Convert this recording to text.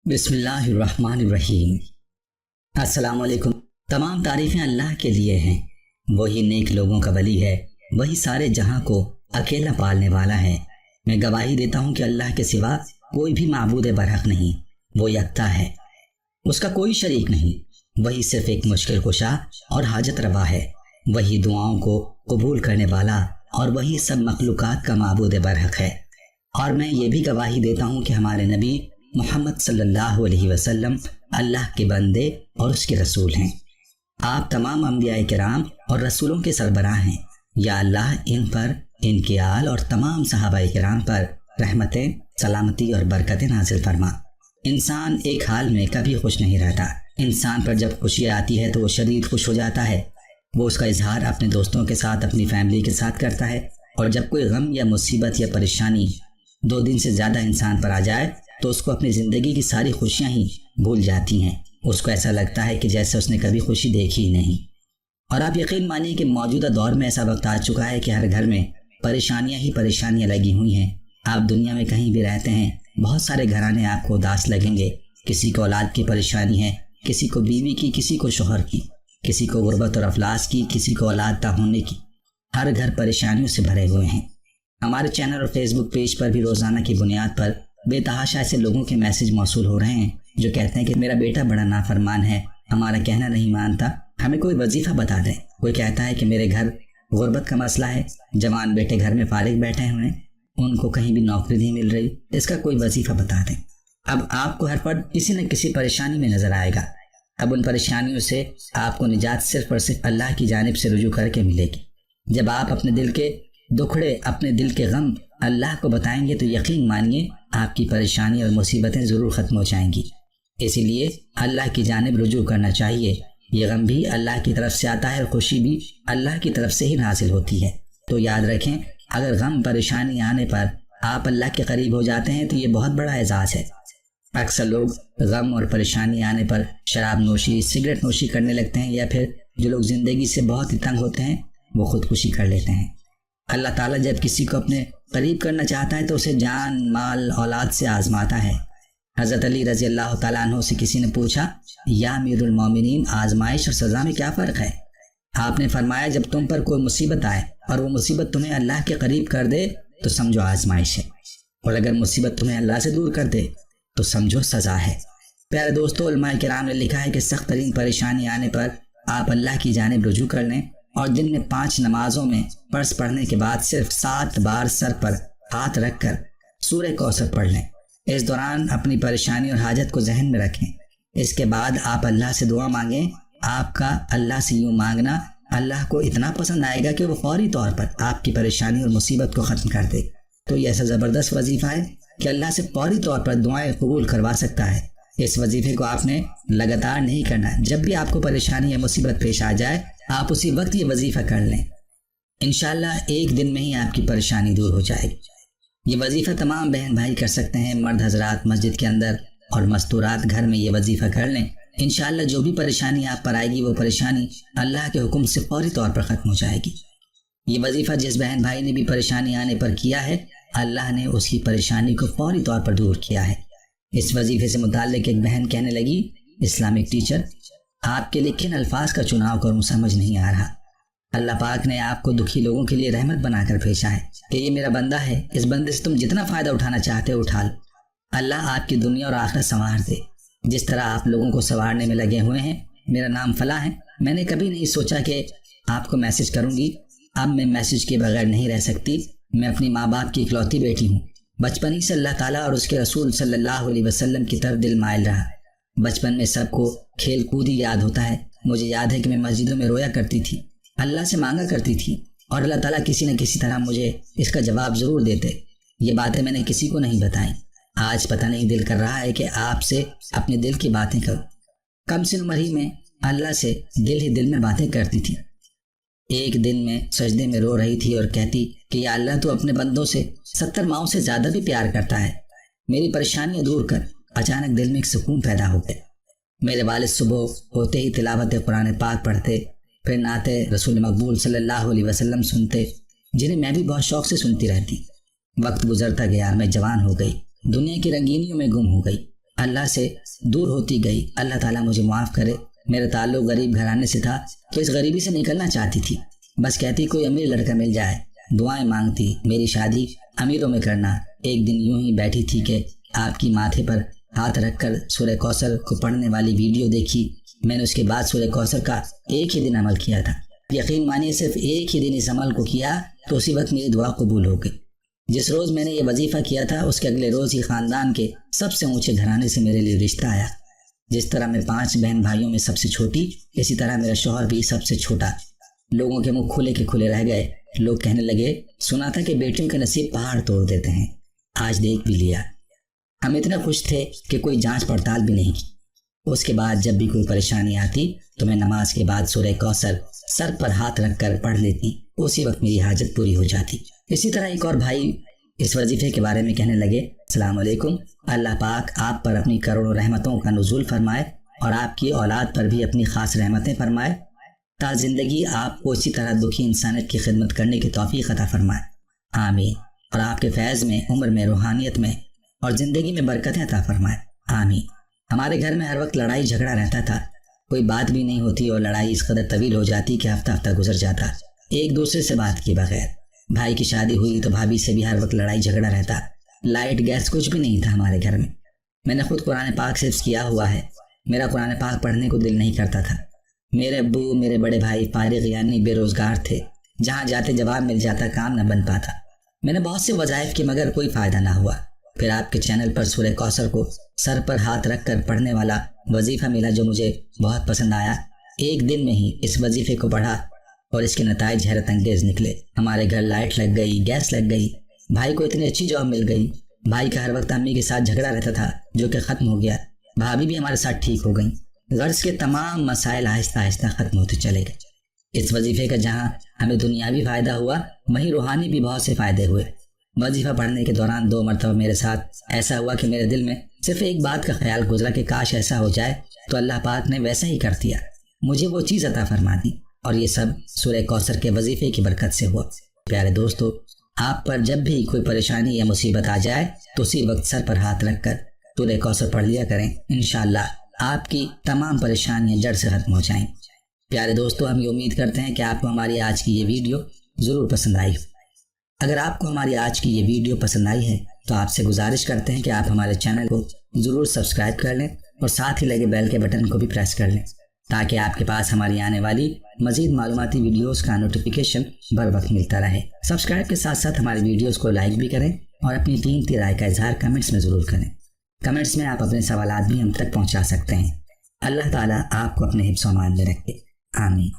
بسم اللہ الرحمن الرحیم۔ السلام علیکم۔ تمام تعریفیں اللہ کے لیے ہیں۔ وہی نیک لوگوں کا ولی ہے، وہی سارے جہاں کو اکیلا پالنے والا ہے۔ میں گواہی دیتا ہوں کہ اللہ کے سوا کوئی بھی معبود برحق نہیں، وہ یکتا ہے، اس کا کوئی شریک نہیں۔ وہی صرف ایک مشکل کشا اور حاجت روا ہے، وہی دعاؤں کو قبول کرنے والا اور وہی سب مخلوقات کا معبود برحق ہے۔ اور میں یہ بھی گواہی دیتا ہوں کہ ہمارے نبی محمد صلی اللہ علیہ وسلم اللہ کے بندے اور اس کے رسول ہیں۔ آپ تمام انبیاء کرام اور رسولوں کے سربراہ ہیں۔ یا اللہ ان پر، ان کے آل اور تمام صحابہ کرام پر رحمتیں، سلامتی اور برکتیں نازل فرما۔ انسان ایک حال میں کبھی خوش نہیں رہتا۔ انسان پر جب خوشی آتی ہے تو وہ شدید خوش ہو جاتا ہے۔ وہ اس کا اظہار اپنے دوستوں کے ساتھ، اپنی فیملی کے ساتھ کرتا ہے، اور جب کوئی غم یا مصیبت یا پریشانی 2 دن سے زیادہ انسان پر آ جائے تو اس کو اپنی زندگی کی ساری خوشیاں ہی بھول جاتی ہیں۔ اس کو ایسا لگتا ہے کہ جیسے اس نے کبھی خوشی دیکھی ہی نہیں۔ اور آپ یقین مانیے کہ موجودہ دور میں ایسا وقت آ چکا ہے کہ ہر گھر میں پریشانیاں ہی پریشانیاں لگی ہوئی ہیں۔ آپ دنیا میں کہیں بھی رہتے ہیں، بہت سارے گھرانے آپ کو اداس لگیں گے۔ کسی کو اولاد کی پریشانی ہے، کسی کو بیوی کی، کسی کو شوہر کی، کسی کو غربت اور افلاس کی، کسی کو اولاد نہ ہونے کی۔ ہر گھر پریشانیوں سے بھرے ہوئے ہیں۔ ہمارے چینل اور فیس بک پیج پر بھی روزانہ کی بنیاد پر بے تحاشا ایسے لوگوں کے میسج موصول ہو رہے ہیں جو کہتے ہیں کہ میرا بیٹا بڑا نافرمان ہے، ہمارا کہنا نہیں مانتا، ہمیں کوئی وظیفہ بتا دیں۔ کوئی کہتا ہے کہ میرے گھر غربت کا مسئلہ ہے، جوان بیٹے گھر میں فارغ بیٹھے ہوئے ہیں، ان کو کہیں بھی نوکری نہیں مل رہی، اس کا کوئی وظیفہ بتا دیں۔ اب آپ کو ہر فرد کسی نہ کسی پریشانی میں نظر آئے گا۔ اب ان پریشانیوں سے آپ کو نجات صرف اور صرف اللہ کی جانب سے رجوع کر کے ملے گی۔ جب آپ اپنے دل کے دکھڑے، اپنے دل کے غم اللہ کو بتائیں گے تو یقین مانیے آپ کی پریشانی اور مصیبتیں ضرور ختم ہو جائیں گی۔ اسی لیے اللہ کی جانب رجوع کرنا چاہیے۔ یہ غم بھی اللہ کی طرف سے آتا ہے اور خوشی بھی اللہ کی طرف سے ہی حاصل ہوتی ہے۔ تو یاد رکھیں، اگر غم پریشانی آنے پر آپ اللہ کے قریب ہو جاتے ہیں تو یہ بہت بڑا اعزاز ہے۔ اکثر لوگ غم اور پریشانی آنے پر شراب نوشی، سگریٹ نوشی کرنے لگتے ہیں، یا پھر جو لوگ زندگی سے بہت ہی تنگ ہوتے ہیں وہ خودکشی کر لیتے ہیں۔ اللہ تعالیٰ جب کسی کو اپنے قریب کرنا چاہتا ہے تو اسے جان، مال، اولاد سے آزماتا ہے۔ حضرت علی رضی اللہ تعالیٰ عنہ سے کسی نے پوچھا، یا امیر المومنین، آزمائش اور سزا میں کیا فرق ہے؟ آپ نے فرمایا، جب تم پر کوئی مصیبت آئے اور وہ مصیبت تمہیں اللہ کے قریب کر دے تو سمجھو آزمائش ہے، اور اگر مصیبت تمہیں اللہ سے دور کر دے تو سمجھو سزا ہے۔ پیارے دوستو، علماء کرام نے لکھا ہے کہ سخت ترین پریشانی آنے پر آپ اللہ کی جانب رجوع کر لیں اور دن میں 5 نمازوں میں فرض پڑھنے کے بعد صرف 7 بار سر پر ہاتھ رکھ کر سورہ کوثر پڑھ لیں۔ اس دوران اپنی پریشانی اور حاجت کو ذہن میں رکھیں۔ اس کے بعد آپ اللہ سے دعا مانگیں۔ آپ کا اللہ سے یوں مانگنا اللہ کو اتنا پسند آئے گا کہ وہ فوری طور پر آپ کی پریشانی اور مصیبت کو ختم کر دے۔ تو یہ ایسا زبردست وظیفہ ہے کہ اللہ سے فوری طور پر دعائیں قبول کروا سکتا ہے۔ اس وظیفے کو آپ نے لگاتار نہیں کرنا۔ جب بھی آپ کو پریشانی یا مصیبت پیش آ جائے آپ اسی وقت یہ وظیفہ کر لیں۔ انشاءاللہ ایک دن میں ہی آپ کی پریشانی دور ہو جائے گی۔ یہ وظیفہ تمام بہن بھائی کر سکتے ہیں۔ مرد حضرات مسجد کے اندر اور مستورات گھر میں یہ وظیفہ کر لیں۔ انشاءاللہ جو بھی پریشانی آپ پر آئے گی وہ پریشانی اللہ کے حکم سے فوری طور پر ختم ہو جائے گی۔ یہ وظیفہ جس بہن بھائی نے بھی پریشانی آنے پر کیا ہے، اللہ نے اس کی پریشانی کو فوری طور پر دور کیا ہے۔ اس وظیفے سے متعلق ایک بہن کہنے لگی، اسلامک ٹیچر، آپ کے لیے کن الفاظ کا چناؤ کروں سمجھ نہیں آ رہا۔ اللہ پاک نے آپ کو دکھی لوگوں کے لیے رحمت بنا کر بھیجا ہے کہ یہ میرا بندہ ہے، اس بندے سے تم جتنا فائدہ اٹھانا چاہتے ہو اٹھا لو۔ اللہ آپ کی دنیا اور آخرت سنوار دے۔ جس طرح آپ لوگوں کو سنوارنے میں لگے ہوئے ہیں۔ میرا نام فلاں ہے، میں نے کبھی نہیں سوچا کہ آپ کو میسج کروں گی۔ اب میں میسج کے بغیر نہیں رہ سکتی۔ میں اپنی ماں باپ کی اکلوتی بیٹی ہوں۔ بچپن ہی سے اللہ تعالیٰ اور اس کے رسول صلی اللہ علیہ وسلم کی طرف دل مائل رہا۔ بچپن میں سب کو کھیل کود ہی یاد ہوتا ہے۔ مجھے یاد ہے کہ میں مسجدوں میں رویا کرتی تھی، اللہ سے مانگا کرتی تھی، اور اللہ تعالیٰ کسی نہ کسی طرح مجھے اس کا جواب ضرور دیتے۔ یہ باتیں میں نے کسی کو نہیں بتائیں۔ آج پتہ نہیں دل کر رہا ہے کہ آپ سے اپنے دل کی باتیں کروں۔ کم سن عمر ہی میں اللہ سے دل ہی دل میں باتیں کرتی تھی۔ ایک دن میں سجدے میں رو رہی تھی اور کہتی کہ یا اللہ، تو اپنے بندوں سے 70 ماؤں سے زیادہ بھی پیار کرتا ہے، میری پریشانیاں دور کر۔ اچانک دل میں ایک سکون پیدا ہو گیا۔ میرے والد صبح ہوتے ہی تلاوت قرآن پاک پڑھتے، پھر نعت رسول مقبول صلی اللہ علیہ وسلم سنتے، جنہیں میں بھی بہت شوق سے سنتی رہتی۔ وقت گزرتا گیا، میں جوان ہو گئی، دنیا کی رنگینیوں میں گم ہو گئی۔ اللہ سے دور ہوتی گئی۔ اللہ تعالیٰ مجھے معاف کرے۔ میرا تعلق غریب گھرانے سے تھا تو اس غریبی سے نکلنا چاہتی تھی۔ بس کہتی کوئی امیر لڑکا مل جائے، دعائیں مانگتی میری شادی امیروں میں کرنا۔ ایک دن یوں ہی بیٹھی تھی کہ آپ کی ماتھے پر ہاتھ رکھ کر سورہ کوثر کو پڑھنے والی ویڈیو دیکھی۔ میں نے اس کے بعد سورہ کوثر کا ایک ہی دن عمل کیا تھا۔ یقین مانیے صرف ایک ہی دن اس عمل کو کیا تو اسی وقت میری دعا قبول ہو گئی۔ جس روز میں نے یہ وظیفہ کیا تھا اس کے اگلے روز ہی خاندان کے سب سے اونچے گھرانے سے میرے لیے رشتہ آیا۔ جس طرح میں 5 بہن بھائیوں میں سب سے چھوٹی، اسی طرح میرا شوہر بھی سب سے چھوٹا۔ لوگوں کے منہ کھلے کے کھلے رہ گئے۔ لوگ کہنے لگے سنا تھا کہ بیٹیوں کے نصیب پہاڑ توڑ دیتے ہیں، آج دیکھ بھی لیا۔ ہم اتنے خوش تھے کہ کوئی جانچ پڑتال بھی نہیں کی۔ اس کے بعد جب بھی کوئی پریشانی آتی تو میں نماز کے بعد سورہ کوثر سر پر ہاتھ رکھ کر پڑھ لیتی، اسی وقت میری حاجت پوری ہو جاتی۔ اسی طرح ایک اور بھائی اس وظیفے کے بارے میں کہنے لگے السلام علیکم، اللہ پاک آپ پر اپنی کروڑوں رحمتوں کا نزول فرمائے اور آپ کی اولاد پر بھی اپنی خاص رحمتیں فرمائے، تا زندگی آپ کو اسی طرح دکھی انسانیت کی خدمت کرنے کی توفیق عطا فرمائے، آمین۔ اور آپ کے فیض میں، عمر میں، روحانیت میں اور زندگی میں برکتیں عطا فرمائے، آمین۔ ہمارے گھر میں ہر وقت لڑائی جھگڑا رہتا تھا، کوئی بات بھی نہیں ہوتی اور لڑائی اس قدر طویل ہو جاتی کہ ہفتہ ہفتہ گزر جاتا ایک دوسرے سے بات کیے بغیر۔ بھائی کی شادی ہوئی تو بھابھی سے بھی ہر وقت لڑائی جھگڑا رہتا۔ لائٹ گیس کچھ بھی نہیں تھا ہمارے گھر میں۔ میں نے خود قرآن پاک حفظ کیا ہوا ہے، میرا قرآن پاک پڑھنے کو دل نہیں کرتا تھا۔ میرے ابو، میرے بڑے بھائی فارغ یعنی بے روزگار تھے، جہاں جاتے جواب مل جاتا، کام نہ بن پاتا۔ میں نے بہت سے وظائف کی مگر کوئی فائدہ نہ ہوا۔ پھر آپ کے چینل پر سورہ کوثر کو سر پر ہاتھ رکھ کر پڑھنے والا وظیفہ ملا جو مجھے بہت پسند آیا۔ ایک دن میں ہی اس وظیفے کو پڑھا اور اس کے نتائج حیرت انگیز نکلے۔ ہمارے گھر لائٹ لگ گئی، گیس لگ گئی، بھائی کو اتنی اچھی جاب مل گئی۔ بھائی کا ہر وقت امی کے ساتھ جھگڑا رہتا تھا جو کہ ختم ہو گیا۔ بھابھی بھی ہمارے ساتھ ٹھیک ہو گئیں۔ غرض کے تمام مسائل آہستہ آہستہ ختم ہوتے چلے گئے۔ اس وظیفے کا جہاں ہمیں دنیاوی فائدہ ہوا وہیں روحانی بھی بہت سے فائدے ہوئے۔ وظیفہ پڑھنے کے دوران 2 مرتبہ میرے ساتھ ایسا ہوا کہ میرے دل میں صرف ایک بات کا خیال گزرا کہ کاش ایسا ہو جائے، تو اللہ پاک نے ویسا ہی کر دیا، مجھے وہ چیز عطا فرما دی، اور یہ سب سورہ کوثر کے وظیفے کی برکت سے ہوا۔ پیارے دوستو، آپ پر جب بھی کوئی پریشانی یا مصیبت آ جائے تو اسی وقت سر پر ہاتھ رکھ کر سورہ کوثر پڑھ لیا کریں، انشاءاللہ آپ کی تمام پریشانیاں جڑ سے ختم ہو جائیں۔ پیارے دوستو، ہم یہ امید کرتے ہیں کہ آپ کو ہماری آج کی یہ ویڈیو ضرور پسند آئی۔ اگر آپ کو ہماری آج کی یہ ویڈیو پسند آئی ہے تو آپ سے گزارش کرتے ہیں کہ آپ ہمارے چینل کو ضرور سبسکرائب کر لیں اور ساتھ ہی لگے بیل کے بٹن کو بھی پریس کر لیں تاکہ آپ کے پاس ہماری آنے والی مزید معلوماتی ویڈیوز کا نوٹیفیکیشن بر وقت ملتا رہے۔ سبسکرائب کے ساتھ ساتھ ہماری ویڈیوز کو لائک بھی کریں اور اپنی قیمتی رائے کا اظہار کمنٹس میں ضرور کریں۔ کمنٹس میں آپ اپنے سوالات بھی ہم تک پہنچا سکتے ہیں۔ اللہ تعالیٰ آپ کو اپنے حفظ و امان میں رکھے، آمین۔